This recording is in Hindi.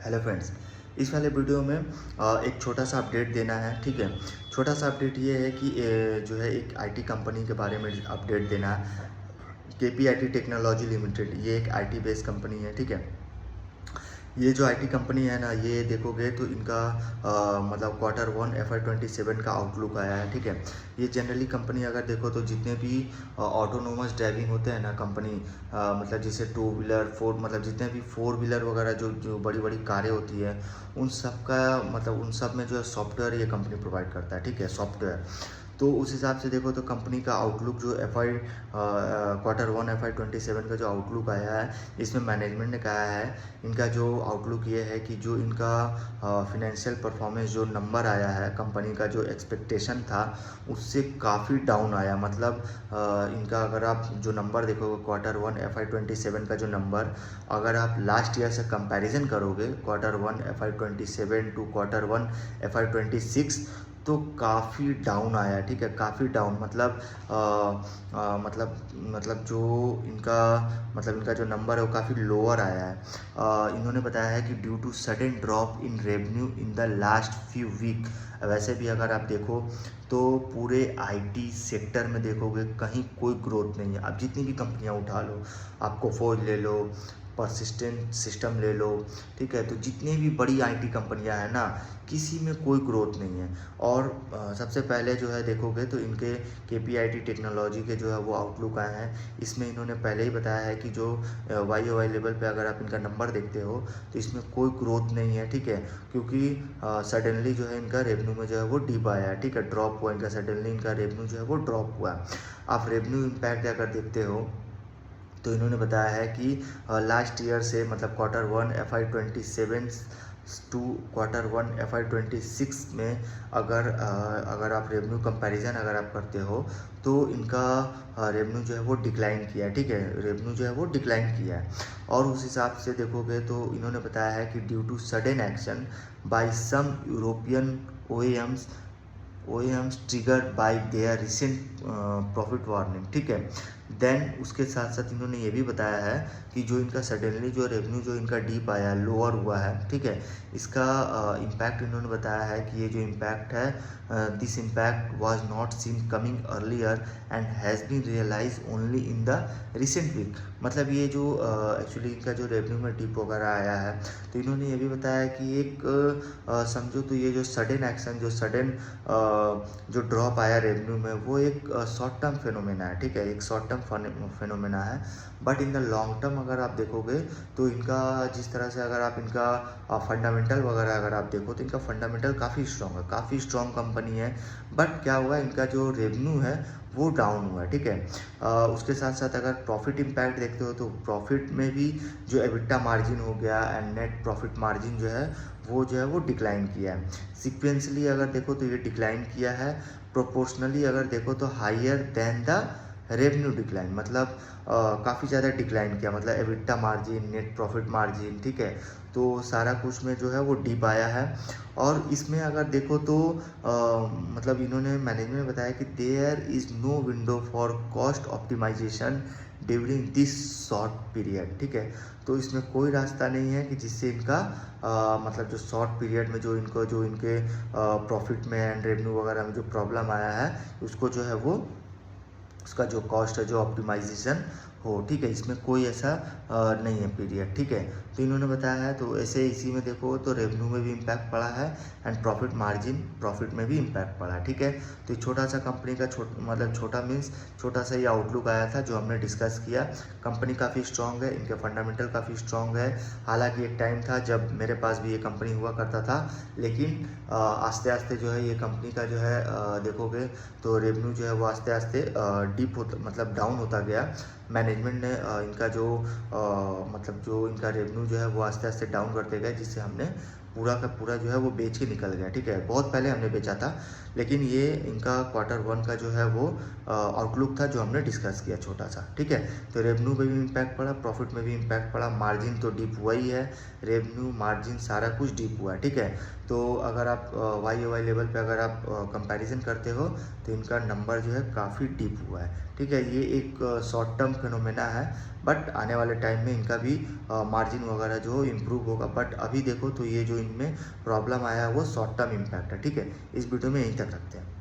हेलो फ्रेंड्स, इस वाले वीडियो में एक छोटा सा अपडेट देना है। ठीक है, छोटा सा अपडेट ये है कि जो है एक आईटी कंपनी के बारे में अपडेट देना है। केपीआईटी टेक्नोलॉजी लिमिटेड, ये एक आईटी बेस्ड कंपनी है। ठीक है, ये जो आईटी कंपनी है ना, ये देखोगे तो इनका मतलब Q1 FY27 का आउटलुक आया है। ठीक है, ये जनरली कंपनी अगर देखो तो जितने भी ऑटोनोमस ड्राइविंग होते हैं ना कंपनी, मतलब जैसे टू व्हीलर फोर, मतलब जितने भी फोर व्हीलर वगैरह जो जो बड़ी बड़ी कारें होती है, उन सब का मतलब उन सब में जो है सॉफ्टवेयर ये कंपनी प्रोवाइड करता है। ठीक है, सॉफ्टवेयर। तो उस हिसाब से देखो तो कंपनी का आउटलुक जो Q1 FY27 का जो आउटलुक आया है, इसमें मैनेजमेंट ने कहा है, इनका जो आउटलुक ये है कि जो इनका फिनेंशियल परफॉर्मेंस जो नंबर आया है, कंपनी का जो एक्सपेक्टेशन था उससे काफ़ी डाउन आया। मतलब इनका अगर आप जो नंबर देखोगे Q1 FY27 का जो नंबर, अगर आप लास्ट ईयर से कंपैरिजन करोगे Q1 FY27 to Q1 FY26, तो काफ़ी डाउन आया। ठीक है, काफ़ी डाउन मतलब मतलब जो इनका मतलब इनका जो नंबर है वो काफ़ी लोअर आया है। इन्होंने बताया है कि due to sudden drop in revenue in the last few week. वैसे भी अगर आप देखो तो पूरे आईटी सेक्टर में देखोगे कहीं कोई ग्रोथ नहीं है। आप जितनी भी कंपनियां उठा लो, आप कोफोर्ज ले लो, परसिस्टेंट सिस्टम ले लो, ठीक है, तो जितनी भी बड़ी आईटी कंपनियां हैं ना, किसी में कोई ग्रोथ नहीं है। और सबसे पहले जो है देखोगे तो इनके केपीआईटी टेक्नोलॉजी के जो है वो आउटलुक आए हैं। इसमें इन्होंने पहले ही बताया है कि जो YoY लेवल पे अगर आप इनका नंबर देखते हो तो इसमें कोई ग्रोथ नहीं है। ठीक है, क्योंकि सडनली जो है इनका रेवेन्यू में जो है वो डिप आया है। ठीक है, ड्रॉप हुआ इनका, सडनली इनका रेवेन्यू जो है वो ड्रॉप हुआ है। आप रेवेन्यू इम्पैक्ट अगर देखते हो तो इन्होंने बताया है कि लास्ट ईयर से मतलब Q1 FY27 to Q1 FY26 में अगर आप रेवेन्यू कंपैरिजन अगर आप करते हो तो इनका रेवेन्यू जो है वो डिक्लाइन किया है। ठीक है, रेवेन्यू जो है वो डिक्लाइन किया है। और उस हिसाब से देखोगे तो इन्होंने बताया है कि due to sudden action by some European OEMs triggered by their recent profit warning. ठीक है, देन उसके साथ साथ इन्होंने ये भी बताया है कि जो इनका सडनली जो रेवेन्यू जो इनका डीप आया, लोअर हुआ है, ठीक है, इसका इम्पैक्ट इन्होंने बताया है कि ये जो इम्पैक्ट है, this impact was not seen coming earlier and has been realise only in the recent week. मतलब ये जो एक्चुअली इनका जो रेवेन्यू में डिप वगैरह आया है, तो इन्होंने ये भी बताया कि एक समझो तो ये जो सडन एक्शन, जो सडन जो ड्रॉप आया रेवेन्यू में, वो एक शॉर्ट टर्म फिनोमेना है। ठीक है, एक शॉर्ट टर्म फिनोमेना है, but in the long term अगर आप देखोगे तो इनका जिस तरह से अगर आप इनका फंडामेंटल वगैरह अगर आप देखो तो इनका फंडामेंटल काफ़ी स्ट्रॉन्ग है, काफ़ी स्ट्रॉन्ग कंपनी है। बट क्या हुआ, इनका जो रेवेन्यू है वो डाउन हुआ है। ठीक है, उसके साथ साथ अगर प्रॉफिट इम्पैक्ट देखते हो तो प्रॉफिट में भी जो एबिटा मार्जिन हो गया एंड नेट प्रॉफिट मार्जिन जो है वो डिक्लाइन किया है। सिक्वेंसली अगर देखो तो ये डिक्लाइन किया है। प्रोपोर्शनली अगर देखो तो higher than the revenue decline, मतलब काफ़ी ज़्यादा डिक्लाइन किया, मतलब EBITDA margin, net profit margin. ठीक है, तो सारा कुछ में जो है वो डिप आया है। और इसमें अगर देखो तो मतलब इन्होंने मैनेजमेंट ने बताया कि there is no window for cost optimisation during this short period. ठीक है, तो इसमें कोई रास्ता नहीं है कि जिससे इनका मतलब जो शॉर्ट पीरियड में जो इनके प्रॉफिट में एंड रेवेन्यू वगैरह में जो प्रॉब्लम आया है, उसको जो है वो उसका जो कॉस्ट है जो ऑप्टिमाइजेशन हो। ठीक है, इसमें कोई ऐसा नहीं है पीरियड। ठीक है, तो इन्होंने बताया है, तो ऐसे इसी में देखो तो रेवेन्यू में भी इम्पैक्ट पड़ा है एंड प्रॉफिट में भी इम्पैक्ट पड़ा है। ठीक है, तो छोटा सा कंपनी का मतलब छोटा मीन्स छोटा सा ये आउटलुक आया था जो हमने डिस्कस किया। कंपनी काफ़ी स्ट्रॉन्ग है, इनके फंडामेंटल काफ़ी स्ट्रॉन्ग है। हालांकि एक टाइम था जब मेरे पास भी ये कंपनी हुआ करता था, लेकिन आस्ते आस्ते जो है ये कंपनी का जो है देखोगे तो रेवेन्यू जो है वो आस्ते आस्ते डीप होता मतलब डाउन होता गया। मैनेजमेंट ने इनका जो मतलब जो इनका रेवेन्यू जो है वो आस्ते आस्ते डाउन करते गए, जिससे हमने पूरा का पूरा जो है वो बेच के निकल गया, ठीक है। बहुत पहले हमने बेचा था, लेकिन ये इनका Q1 का जो है वो आउटलुक था जो हमने डिस्कस किया छोटा सा, ठीक है। तो रेवेन्यू में भी इम्पैक्ट पड़ा, प्रॉफिट में भी इम्पैक्ट पड़ा, मार्जिन तो डिप हुआ ही है, रेवेन्यू मार्जिन सारा कुछ डिप हुआ है, ठीक है। तो अगर आप YoY लेवल पे अगर आप कंपैरिजन करते हो तो इनका नंबर जो है काफ़ी डिप हुआ है, ठीक है। ये एक शॉर्ट टर्म फिनोमेना है, बट आने वाले टाइम में इनका भी मार्जिन वगैरह जो इम्प्रूव होगा। बट अभी देखो तो ये जो इनमें प्रॉब्लम आया है वो शॉर्ट टर्म इम्पैक्ट है, ठीक है। इस वीडियो में यहीं तक रखते हैं।